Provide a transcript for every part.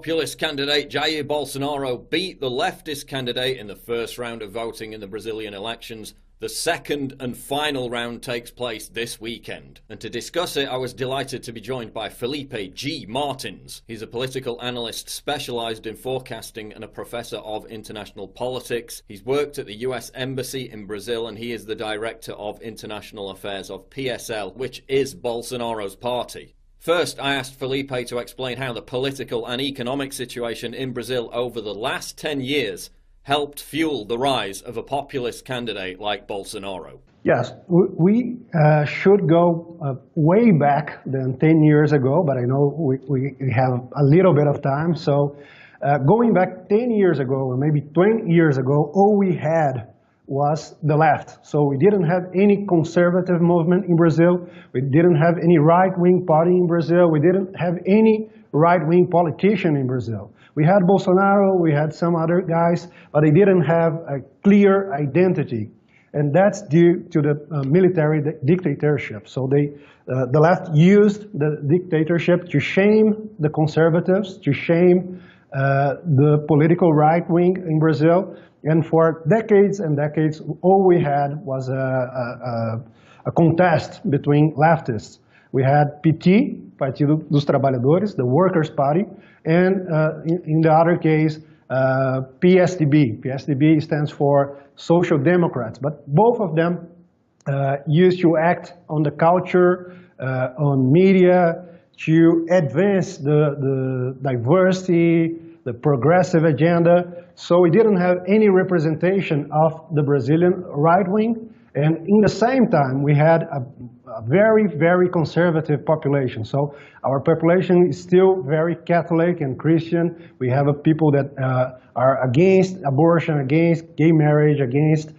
populist candidate Jair Bolsonaro beat the leftist candidate in the first round of voting in the Brazilian elections. The second and final round takes place this weekend. And to discuss it, I was delighted to be joined by Filipe G. Martins. He's a political analyst specialised in forecasting and a professor of international politics. He's worked at the US Embassy in Brazil and he is the director of international affairs of PSL, which is Bolsonaro's party. First, I asked Filipe to explain how the political and economic situation in Brazil over the last 10 years helped fuel the rise of a populist candidate like Bolsonaro. Yes, we should go way back than 10 years ago, but I know we have a little bit of time. So going back 10 years ago, or maybe 20 years ago, all we had was the left. So we didn't have any conservative movement in Brazil. We didn't have any right-wing party in Brazil. We didn't have any right-wing politician in Brazil. We had Bolsonaro, we had some other guys, but they didn't have a clear identity. And that's due to the military dictatorship. So the left used the dictatorship to shame the conservatives, to shame the political right wing in Brazil. And for decades and decades, all we had was a contest between leftists. We had PT, Partido dos Trabalhadores, the Workers' Party, and in the other case, PSDB. PSDB stands for Social Democrats, but both of them used to act on the culture, on media, to advance the diversity, the progressive agenda. So we didn't have any representation of the Brazilian right wing, and in the same time we had a very, very conservative population. So our population is still very Catholic and Christian. We have people that are against abortion, against gay marriage, against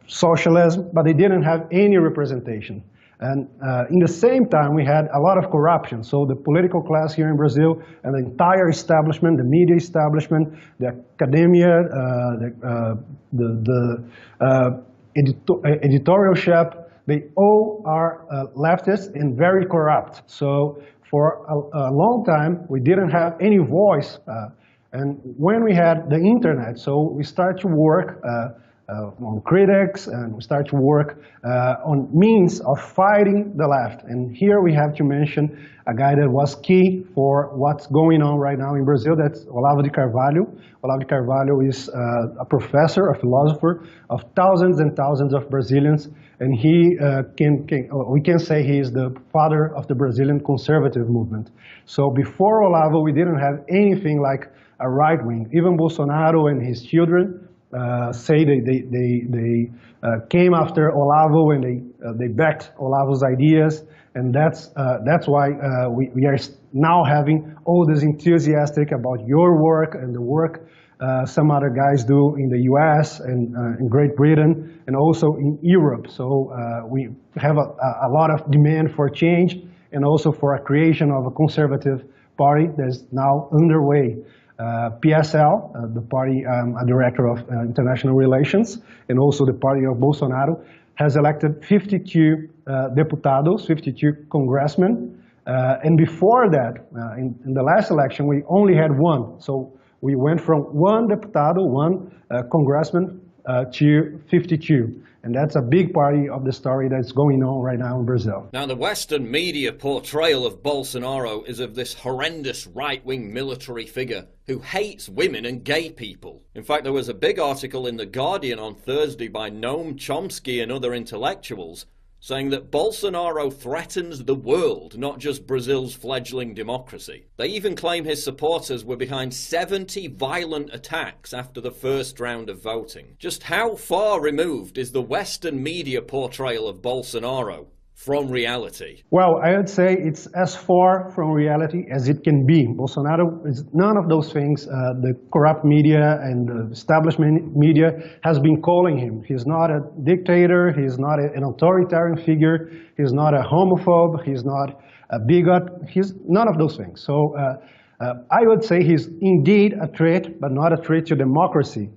socialism, but they didn't have any representation. And in the same time, we had a lot of corruption. So the political class here in Brazil and the entire establishment, the media establishment, the academia, editorialship, they all are leftist and very corrupt. So for a long time, we didn't have any voice. And when we had the internet, so we started to work on critics, and we start to work on means of fighting the left. And here we have to mention a guy that was key for what's going on right now in Brazil. That's Olavo de Carvalho. Olavo de Carvalho is a professor, a philosopher of thousands and thousands of Brazilians, and he we can say he is the father of the Brazilian conservative movement. So before Olavo, we didn't have anything like a right wing. Even Bolsonaro and his children say they came after Olavo and they backed Olavo's ideas, and that's why we are now having all this enthusiastic about your work and the work some other guys do in the US and in Great Britain and also in Europe. So we have a lot of demand for change and also for a creation of a conservative party that's now underway. PSL, the party I'm a director of international relations, and also the party of Bolsonaro, has elected 52 deputados, 52 congressmen. And before that, in the last election, we only had one. So we went from one deputado, one congressman, to 52. And that's a big part of the story that's going on right now in Brazil. Now, the Western media portrayal of Bolsonaro is of this horrendous right-wing military figure who hates women and gay people. In fact, there was a big article in The Guardian on Thursday by Noam Chomsky and other intellectuals saying that Bolsonaro threatens the world, not just Brazil's fledgling democracy. They even claim his supporters were behind 70 violent attacks after the first round of voting. Just how far removed is the Western media portrayal of Bolsonaro from reality? Well, I would say it's as far from reality as it can be. Bolsonaro is none of those things the corrupt media and the establishment media has been calling him. He's not a dictator, he's not an authoritarian figure, he's not a homophobe, he's not a bigot, he's none of those things. So I would say he's indeed a threat, but not a threat to democracy.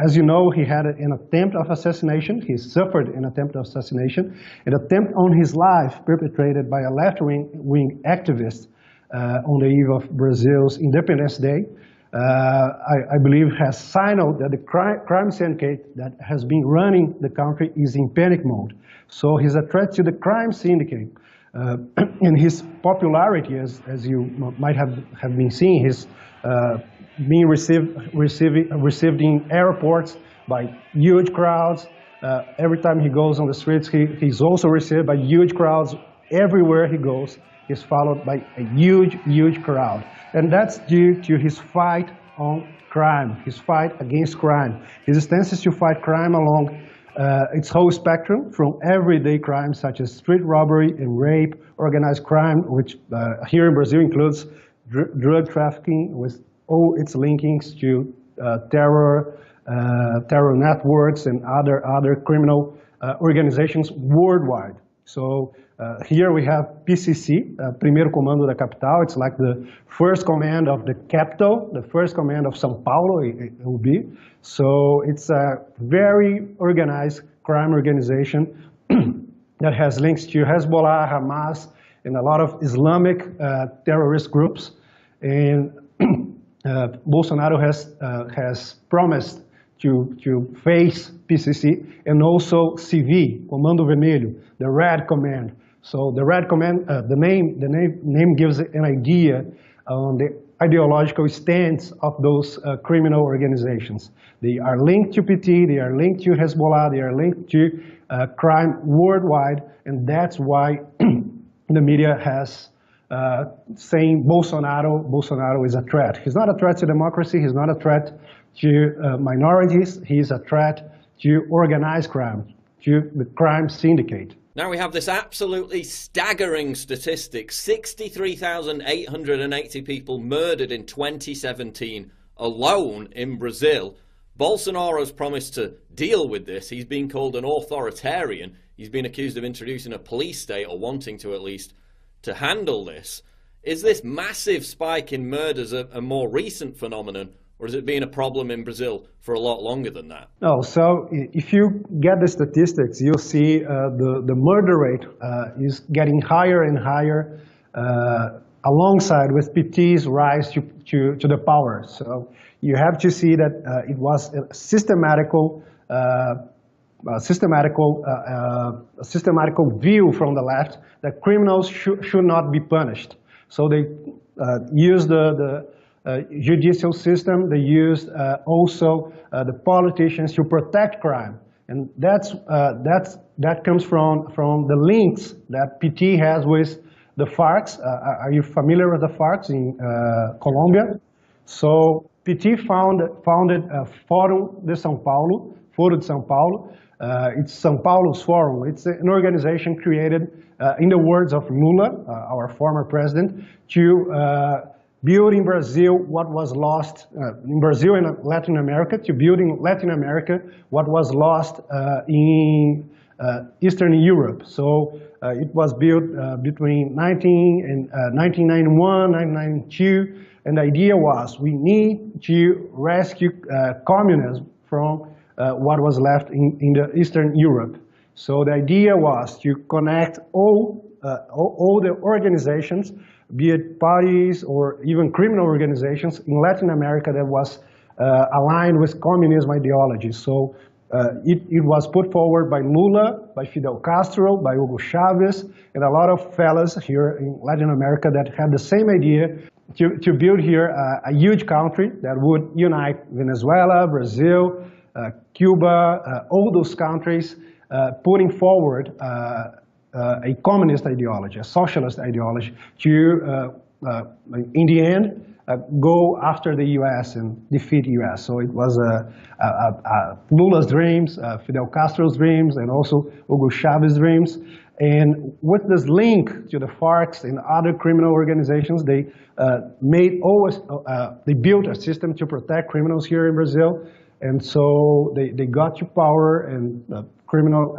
As you know, he had an attempt of assassination. He suffered an attempt of assassination, an attempt on his life perpetrated by a left-wing activist on the eve of Brazil's Independence Day, I believe has signaled that the crime syndicate that has been running the country is in panic mode. So he's a threat to the crime syndicate. And his popularity, as you might have been seeing, his being received in airports by huge crowds. Every time he goes on the streets, he's also received by huge crowds. Everywhere he goes, he's followed by a huge crowd. And that's due to his fight on crime, his fight against crime. His stance is to fight crime along its whole spectrum, from everyday crimes such as street robbery and rape, organized crime, which here in Brazil includes drug trafficking with all its linkings to terror networks and other criminal organizations worldwide. So here we have PCC, Primeiro Comando da Capital. It's like the first command of the capital, the first command of São Paulo, it will be. So it's a very organized crime organization that has links to Hezbollah, Hamas, and a lot of Islamic terrorist groups. And Bolsonaro has promised to face PCC and also CV, Comando Vermelho, the Red Command. So the Red Command, the name gives an idea on the ideological stance of those criminal organizations. They are linked to PT, they are linked to Hezbollah, they are linked to crime worldwide, and that's why the media has saying Bolsonaro is a threat. He's not a threat to democracy, he's not a threat to minorities, he's a threat to organized crime, to the crime syndicate. Now we have this absolutely staggering statistic: 63,880 people murdered in 2017 alone in Brazil. Bolsonaro's promised to deal with this. He's been called an authoritarian. He's been accused of introducing a police state, or wanting to at least, to handle this. Is this massive spike in murders a more recent phenomenon, or has it been a problem in Brazil for a lot longer than that? No, so if you get the statistics, you'll see the murder rate is getting higher and higher alongside with PT's rise to the power. So you have to see that it was a systematical view from the left that criminals should not be punished. So they used the judicial system. They used also the politicians to protect crime, and that comes from the links that PT has with the FARC. Are you familiar with the FARC in Colombia? So PT founded Fórum de São Paulo. It's São Paulo's forum. It's an organization created, in the words of Lula, our former president, to build in Brazil what was lost in Brazil and Latin America, to build in Latin America what was lost in Eastern Europe. So it was built between 1991, 1992, and the idea was we need to rescue communism from what was left in the Eastern Europe. So the idea was to connect all the organizations, be it parties or even criminal organizations in Latin America that was aligned with communism ideology. So it was put forward by Lula, by Fidel Castro, by Hugo Chavez, and a lot of fellas here in Latin America that had the same idea to build here a huge country that would unite Venezuela, Brazil, Cuba, all those countries, putting forward a communist ideology, a socialist ideology, to, in the end, go after the U.S. and defeat U.S. So it was Lula's dreams, Fidel Castro's dreams, and also Hugo Chavez's dreams. And with this link to the FARC and other criminal organizations, they they built a system to protect criminals here in Brazil. And so they got to power, and criminal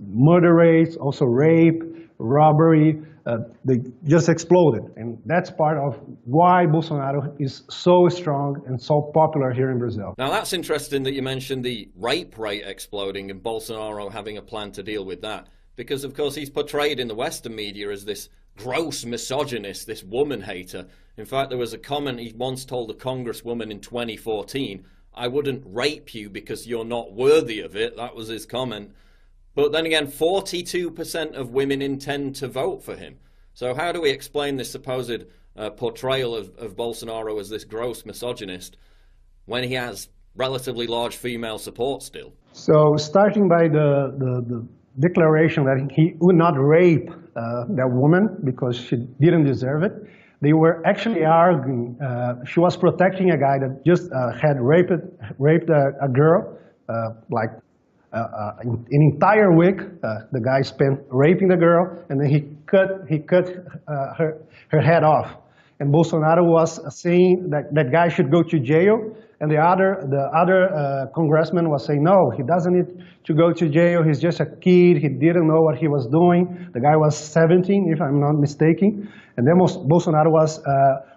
murder rates, also rape, robbery, they just exploded. And that's part of why Bolsonaro is so strong and so popular here in Brazil. Now that's interesting that you mentioned the rape rate exploding and Bolsonaro having a plan to deal with that. Because of course he's portrayed in the Western media as this gross misogynist, this woman hater. In fact, there was a comment he once told a congresswoman in 2014, "I wouldn't rape you because you're not worthy of it." That was his comment. But then again, 42% of women intend to vote for him. So how do we explain this supposed portrayal of Bolsonaro as this gross misogynist when he has relatively large female support still? So starting by the declaration that he would not rape that woman because she didn't deserve it, they were actually arguing she was protecting a guy that just had raped a girl, like an entire week. The guy spent raping the girl, and then he cut her head off. And Bolsonaro was saying that that guy should go to jail, and the other congressman was saying, no, he doesn't need to go to jail. He's just a kid. He didn't know what he was doing. The guy was 17, if I'm not mistaken. And then Bolsonaro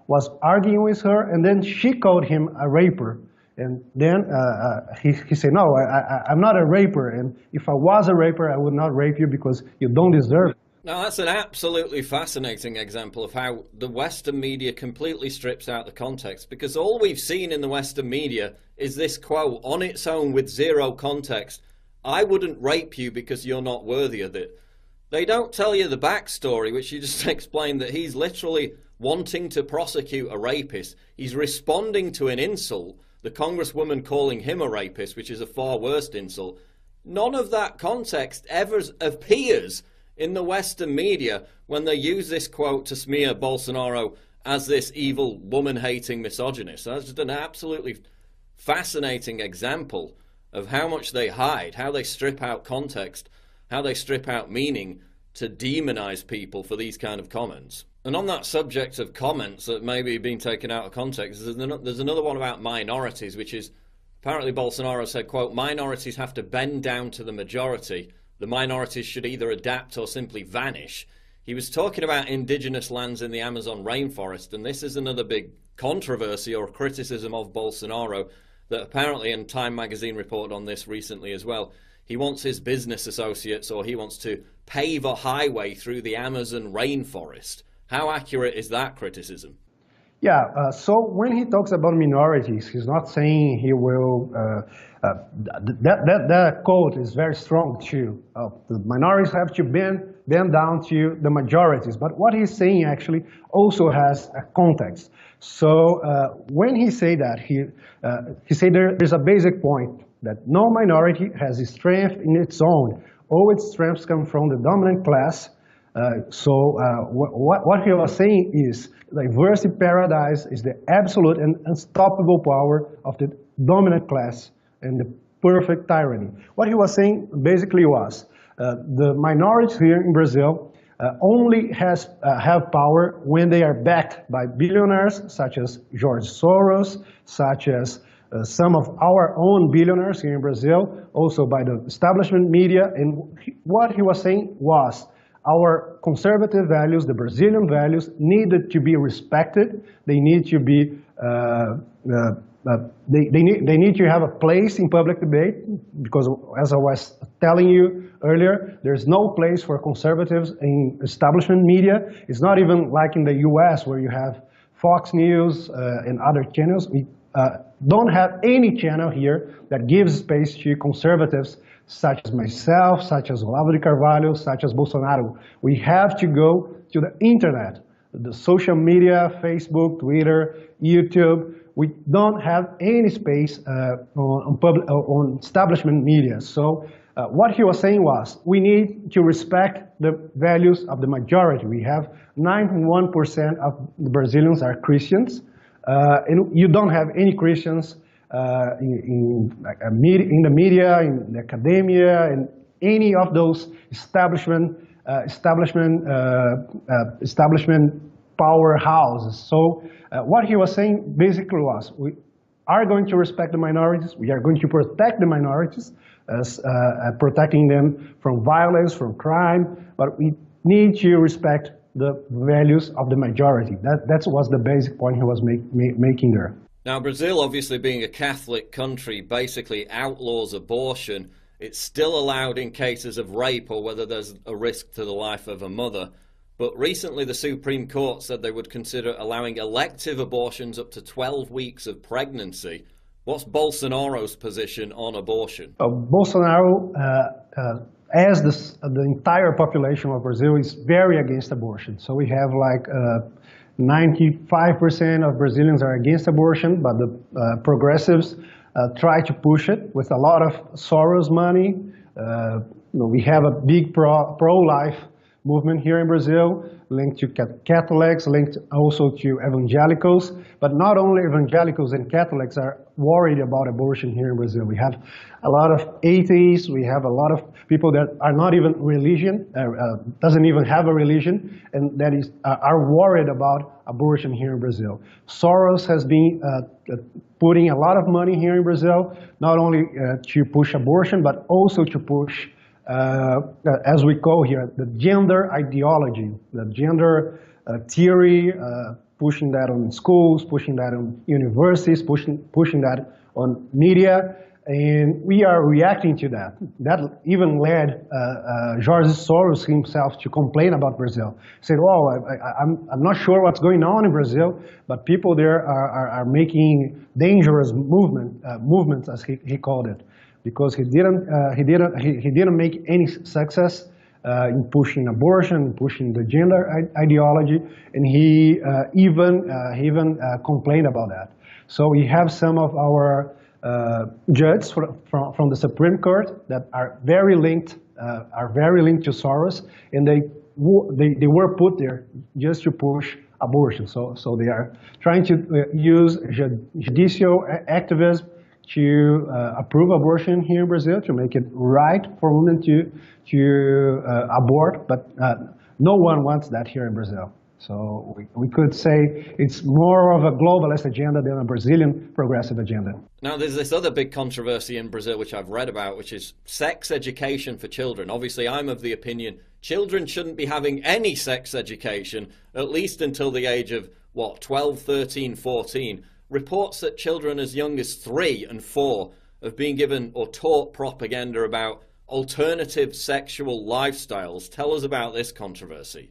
was arguing with her, and then she called him a raper. And then he said, no, I'm not a raper. And if I was a raper, I would not rape you because you don't deserve it. Now, that's an absolutely fascinating example of how the Western media completely strips out the context, because all we've seen in the Western media is this quote on its own with zero context. "I wouldn't rape you because you're not worthy of it." They don't tell you the backstory, which you just explained, that he's literally wanting to prosecute a rapist. He's responding to an insult, the congresswoman calling him a rapist, which is a far worse insult. None of that context ever appears in the Western media when they use this quote to smear Bolsonaro as this evil, woman-hating misogynist. That's just an absolutely fascinating example of how much they hide, how they strip out context, how they strip out meaning to demonize people for these kind of comments. And on that subject of comments that may be being taken out of context, there's another one about minorities, which is apparently Bolsonaro said, quote, "Minorities have to bend down to the majority. The minorities should either adapt or simply vanish." He was talking about indigenous lands in the Amazon rainforest, and this is another big controversy or criticism of Bolsonaro that apparently, and Time magazine reported on this recently as well, he wants his business associates, or he wants to pave a highway through the Amazon rainforest. How accurate is that criticism? Yeah, so when he talks about minorities, he's not saying he will, that quote is very strong too. The minorities have to bend down to the majorities, but what he's saying actually also has a context. So when he say that, he said there's a basic point that no minority has a strength in its own. All its strengths come from the dominant class. What he was saying is diversity paradise is the absolute and unstoppable power of the dominant class and the perfect tyranny. What he was saying basically was the minorities here in Brazil only have power when they are backed by billionaires such as George Soros, such as some of our own billionaires here in Brazil, also by the establishment media. And what he was saying was, our conservative values, the Brazilian values, needed to be respected. They need to be, they need to have a place in public debate, because as I was telling you earlier, there's no place for conservatives in establishment media. It's not even like in the US where you have Fox News and other channels. We don't have any channel here that gives space to conservatives such as myself, such as Olavo de Carvalho, such as Bolsonaro. We have to go to the internet, the social media, Facebook, Twitter, YouTube. We don't have any space on establishment media. So what he was saying was, we need to respect the values of the majority. We have 91% of the Brazilians are Christians, and you don't have any Christians in the media, in the academia, and any of those establishment powerhouses. So what he was saying basically was, we are going to respect the minorities. We are going to protect the minorities, protecting them from violence, from crime, but we need to respect the values of the majority. That was the basic point he was making there. Now, Brazil, obviously being a Catholic country, basically outlaws abortion. It's still allowed in cases of rape or whether there's a risk to the life of a mother. But recently the Supreme Court said they would consider allowing elective abortions up to 12 weeks of pregnancy. What's Bolsonaro's position on abortion? Bolsonaro, as the entire population of Brazil, is very against abortion. So we have like 95% of Brazilians are against abortion, but the progressives try to push it with a lot of Soros money. We have a big pro-life movement here in Brazil, linked to Catholics, linked also to evangelicals. But not only evangelicals and Catholics are worried about abortion here in Brazil. We have a lot of atheists, we have a lot of people that are not even doesn't even have a religion, and that are worried about abortion here in Brazil. Soros has been putting a lot of money here in Brazil, not only to push abortion, but also to push as we call here, the gender ideology, the gender theory, pushing that on schools, pushing that on universities, pushing that on media, and we are reacting to that. That even led George Soros himself to complain about Brazil. He said, "Oh, I'm not sure what's going on in Brazil, but people there are making dangerous movements, as he called it." Because he didn't make any success in pushing abortion, pushing the gender ideology, and he even complained about that. So we have some of our judges from the Supreme Court that are very linked to Soros, and they were put there just to push abortion. So they are trying to use judicial activism to approve abortion here in Brazil, to make it right for women to abort, but no one wants that here in Brazil. So we could say it's more of a globalist agenda than a Brazilian progressive agenda. Now, there's this other big controversy in Brazil, which I've read about, which is sex education for children. Obviously, I'm of the opinion children shouldn't be having any sex education, at least until the age of, 12, 13, 14. Reports that children as young as 3 and 4 have been given or taught propaganda about alternative sexual lifestyles. Tell us about this controversy.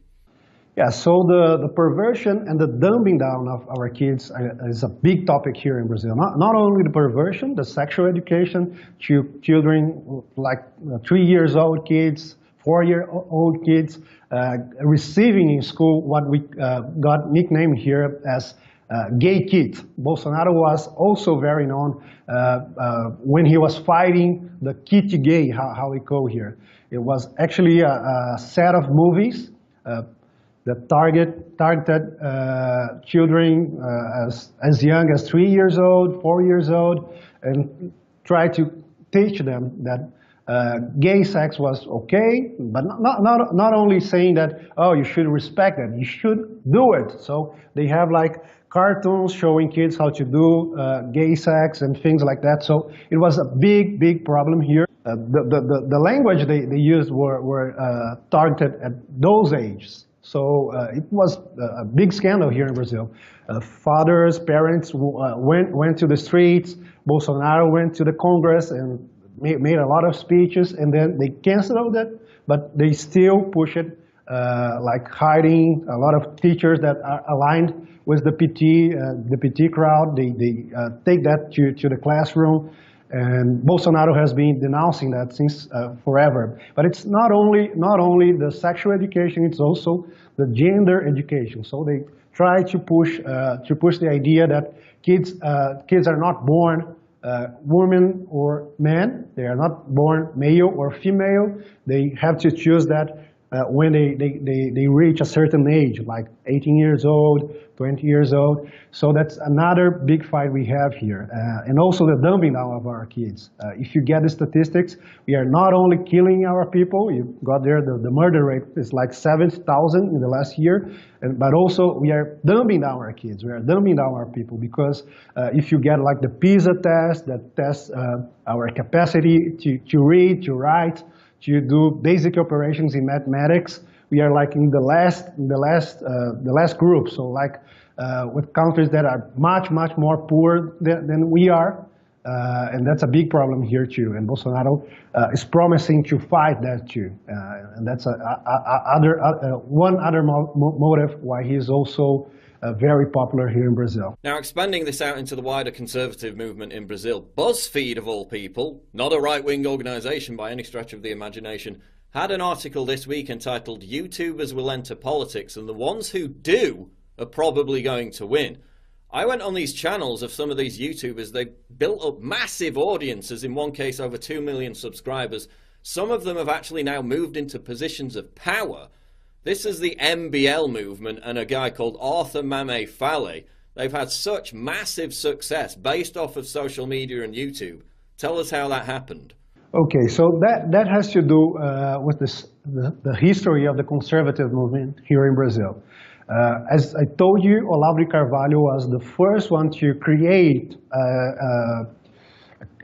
Yeah, so the perversion and the dumbing down of our kids is a big topic here in Brazil. Not only the perversion, the sexual education to children like 3 years old kids, 4-year-old kids, receiving in school what we got nicknamed here as gay kid. Bolsonaro was also very known when he was fighting the kit gay, how we call here. It was actually a set of movies that targeted children as young as 3 years old, 4 years old, and try to teach them that gay sex was okay, but not only saying that, oh, you should respect it, you should do it. So they have like cartoons showing kids how to do gay sex and things like that. So it was a big problem here. The language they used were targeted at those ages. So it was a big scandal here in Brazil. Fathers, parents went to the streets. Bolsonaro went to the Congress and made a lot of speeches, and then they canceled it, but they still push it, like hiding a lot of teachers that are aligned with the PT crowd. They take that to the classroom, and Bolsonaro has been denouncing that since forever. But it's not only the sexual education; it's also the gender education. So they try to push the idea that kids are not born women or men. They are not born male or female. They have to choose that when they reach a certain age, like 18 years old, 20 years old. So that's another big fight we have here. And also the dumbing down of our kids. If you get the statistics, we are not only killing our people, you got there, the murder rate is like 7,000 in the last year, but also we are dumbing down our kids, we are dumbing down our people, because if you get like the PISA test, that tests our capacity to read, to write, to do basic operations in mathematics, we are like in the last group. So like with countries that are much more poor than we are, And that's a big problem here too. And Bolsonaro is promising to fight that too. And that's one other motive why he is also very popular here in Brazil. Now, expanding this out into the wider conservative movement in Brazil, BuzzFeed, of all people, not a right-wing organisation by any stretch of the imagination, had an article this week entitled "YouTubers Will Enter Politics, and the ones who do are probably going to win." I went on these channels of some of these YouTubers. They built up massive audiences, in one case over 2 million subscribers. Some of them have actually now moved into positions of power. This is the MBL movement and a guy called Arthur Mame Fale. They've had such massive success based off of social media and YouTube. Tell us how that happened. Okay, so that has to do with the history of the conservative movement here in Brazil. As I told you, Olavo de Carvalho was the first one to create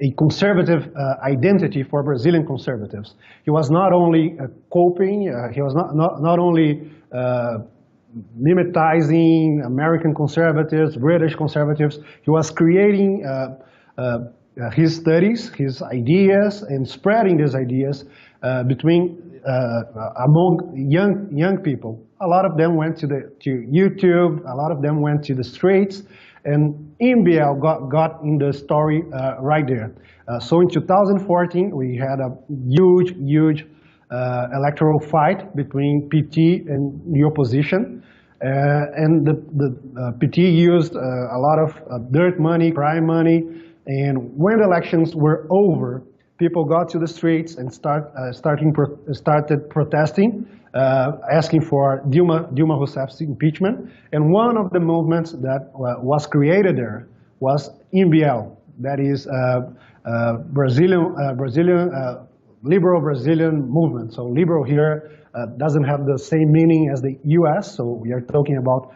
a conservative identity for Brazilian conservatives. He was not only coping, he was not only mimetizing American conservatives, British conservatives, he was creating his studies, his ideas, and spreading these ideas among young people. A lot of them went to YouTube, a lot of them went to the streets, and MBL got in the story right there. So in 2014, we had a huge electoral fight between PT and the opposition. And the PT used a lot of dirt money, crime money, and when the elections were over, people got to the streets and started protesting, asking for Dilma Rousseff's impeachment. And one of the movements that was created there was MBL, that is liberal Brazilian movement. So liberal here doesn't have the same meaning as the US. So we are talking about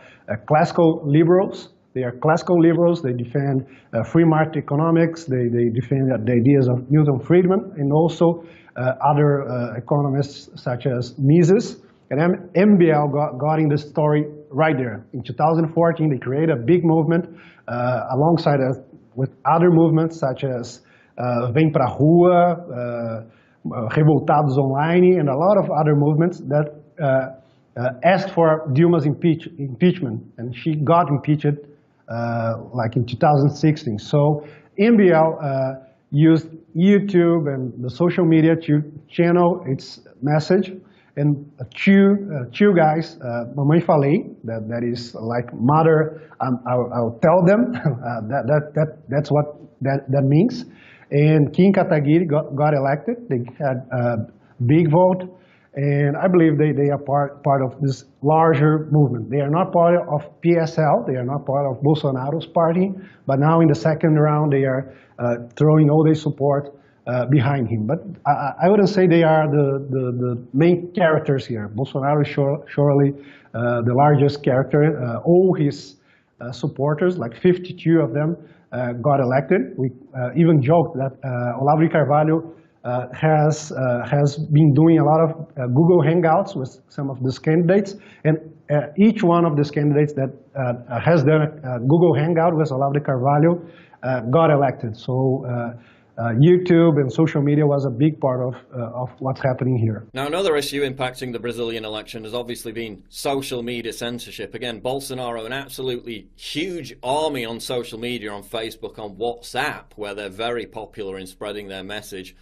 classical liberals. They are classical liberals. They defend free market economics. They defend the ideas of Milton Friedman and also other economists such as Mises. And MBL got in the story right there. In 2014, they created a big movement alongside with other movements such as Vem Pra Rua, Revoltados Online, and a lot of other movements that asked for Dilma's impeachment. And she got impeached like in 2016. So MBL used YouTube and the social media to channel its message. And two guys, Mamãe Falei, that is like mother, I'll tell them, that's what that means. And Kim Kataguiri got elected. They had a big vote. And I believe they are part of this larger movement. They are not part of PSL, they are not part of Bolsonaro's party, but now in the second round they are throwing all their support behind him. But I wouldn't say they are the main characters here. Bolsonaro is surely the largest character. All his supporters, like 52 of them, got elected. We even joked that Olavo de Carvalho has been doing a lot of Google Hangouts with some of these candidates, and each one of these candidates that has done a Google Hangout with Olavo de Carvalho got elected. So YouTube and social media was a big part of what's happening here. Now, another issue impacting the Brazilian election has obviously been social media censorship. Again, Bolsonaro, an absolutely huge army on social media, on Facebook, on WhatsApp, where they're very popular in spreading their message.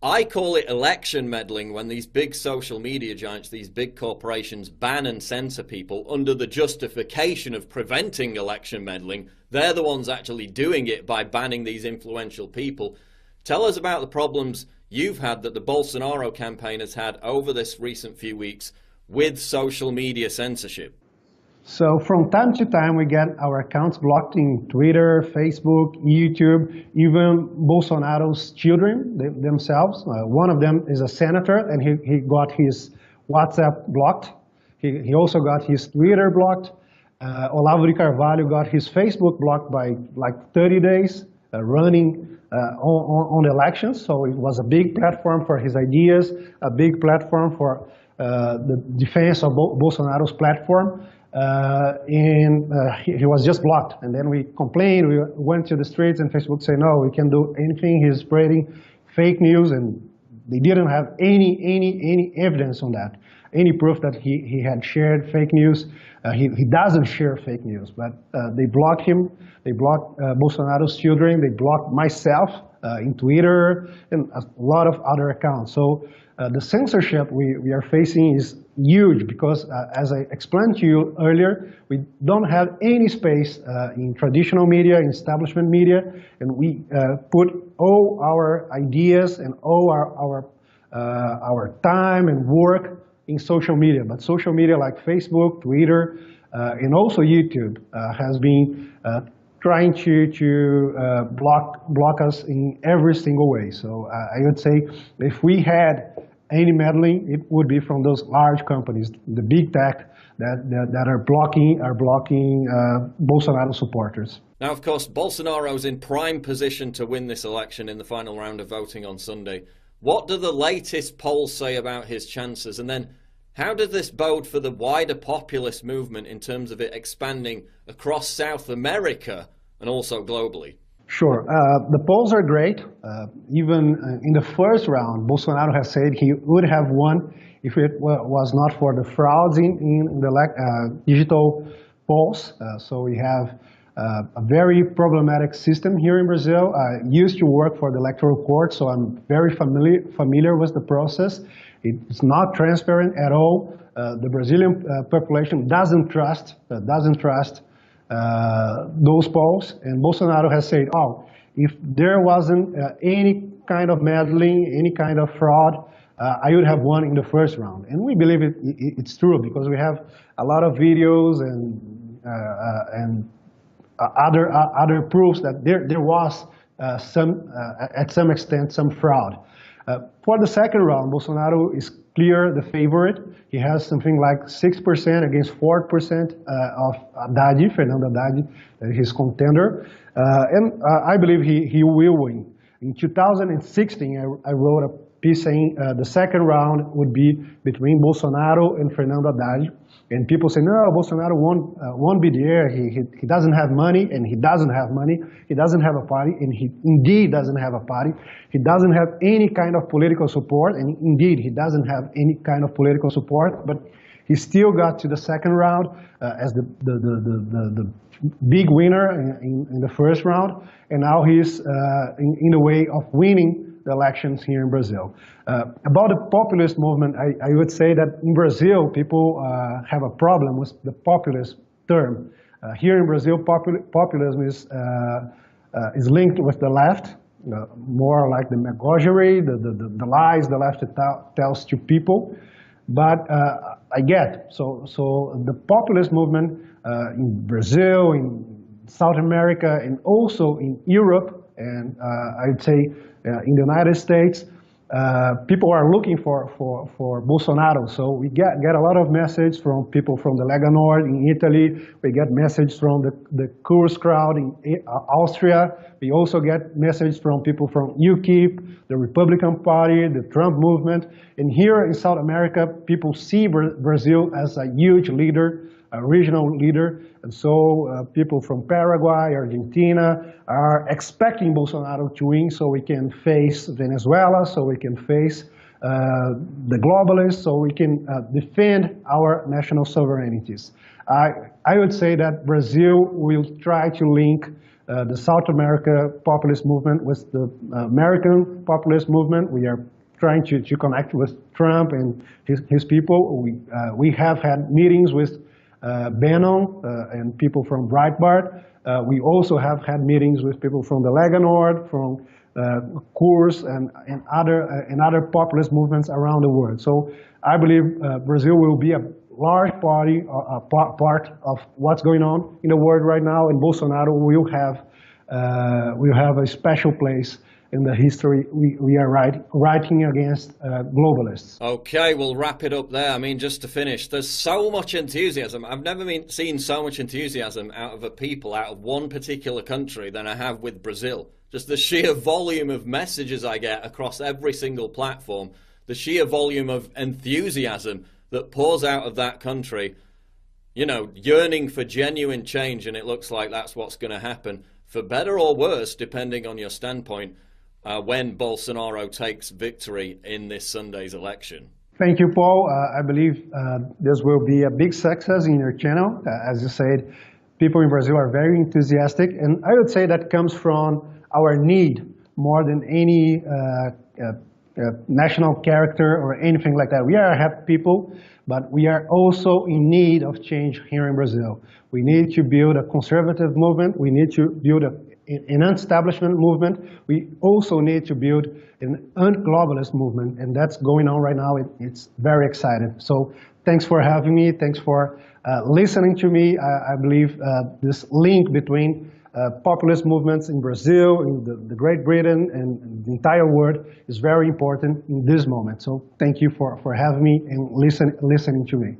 I call it election meddling when these big social media giants, these big corporations, ban and censor people under the justification of preventing election meddling. They're the ones actually doing it by banning these influential people. Tell us about the problems you've had, that the Bolsonaro campaign has had over this recent few weeks with social media censorship. So from time to time, we get our accounts blocked in Twitter, Facebook, YouTube, even Bolsonaro's children themselves. One of them is a senator, and he got his WhatsApp blocked. He also got his Twitter blocked. Olavo de Carvalho got his Facebook blocked by like 30 days, running on the elections. So it was a big platform for his ideas, a big platform for the defense of Bolsonaro's platform. He was just blocked. And then we complained, we went to the streets, and Facebook said, no, we can't do anything. He's spreading fake news, and they didn't have any evidence on that, any proof that he had shared fake news. He doesn't share fake news, but they blocked him. They blocked Bolsonaro's children. They blocked myself in Twitter and a lot of other accounts. So the censorship we are facing is huge because, as I explained to you earlier, we don't have any space in traditional media, in establishment media, and we put all our ideas and all our time and work in social media. But social media like Facebook, Twitter, and also YouTube has been trying to block us in every single way. So I would say if we had any meddling, it would be from those large companies, the big tech that are blocking Bolsonaro supporters. Now, of course, Bolsonaro's in prime position to win this election in the final round of voting on Sunday. What do the latest polls say about his chances? And then how does this bode for the wider populist movement in terms of it expanding across South America and also globally? Sure. The polls are great. Even in the first round, Bolsonaro has said he would have won if it was not for the frauds in the digital polls. So we have a very problematic system here in Brazil. I used to work for the electoral court, so I'm very familiar with the process. It's not transparent at all. The Brazilian population doesn't trust those polls, and Bolsonaro has said, oh, if there wasn't any kind of meddling, any kind of fraud, I would have won in the first round. And we believe it's true because we have a lot of videos and other proofs that there was at some extent, some fraud. For the second round, Bolsonaro is clear the favorite. He has something like 6% against 4% of Fernando Haddad, his contender. And I believe he will win. In 2016, I wrote a piece saying the second round would be between Bolsonaro and Fernando Haddad. And people say, no, Bolsonaro won't be there. He doesn't have money, and he doesn't have money. He doesn't have a party, and he indeed doesn't have a party. He doesn't have any kind of political support, and indeed he doesn't have any kind of political support. But he still got to the second round as the big winner in the first round, and now he's in the way of winning the elections here in Brazil. About the populist movement, I would say that in Brazil, people have a problem with the populist term. Here in Brazil, populism is linked with the left, more like the demagoguery, the lies the left tells to people. But I get, so the populist movement in Brazil, in South America, and also in Europe, and I would say in the United States, people are looking for Bolsonaro. So we get a lot of message from people from the Lega Nord in Italy. We get message from the Kurz crowd in Austria. We also get message from people from UKIP, the Republican Party, the Trump movement. And here in South America, people see Brazil as a huge leader, a regional leader. And so people from Paraguay, Argentina are expecting Bolsonaro to win so we can face Venezuela, so we can face the globalists, so we can defend our national sovereignties. I would say that Brazil will try to link the South America populist movement with the American populist movement. We are trying to connect with Trump and his people. We have had meetings with Bannon and people from Breitbart. We also have had meetings with people from the Lega Nord, from Kurz and other populist movements around the world. So I believe Brazil will be a large part of what's going on in the world right now, and Bolsonaro will have a special place in the history we are writing against globalists. Okay, we'll wrap it up there. I mean, just to finish, there's so much enthusiasm. I've never seen so much enthusiasm out of a people, out of one particular country, than I have with Brazil. Just the sheer volume of messages I get across every single platform, the sheer volume of enthusiasm that pours out of that country. yearning for genuine change, and it looks like that's what's going to happen, for better or worse, depending on your standpoint, when Bolsonaro takes victory in this Sunday's election. Thank you, Paul. I believe this will be a big success in your channel. As you said, people in Brazil are very enthusiastic, and I would say that comes from our need more than any national character or anything like that. We are happy people, but we are also in need of change here in Brazil. We need to build a conservative movement. We need to build an establishment movement. We also need to build an un-globalist movement, and that's going on right now. It's very exciting. So thanks for having me. Thanks for listening to me. I believe this link between populist movements in Brazil, in the Great Britain, and the entire world is very important in this moment. So thank you for having me and listening to me.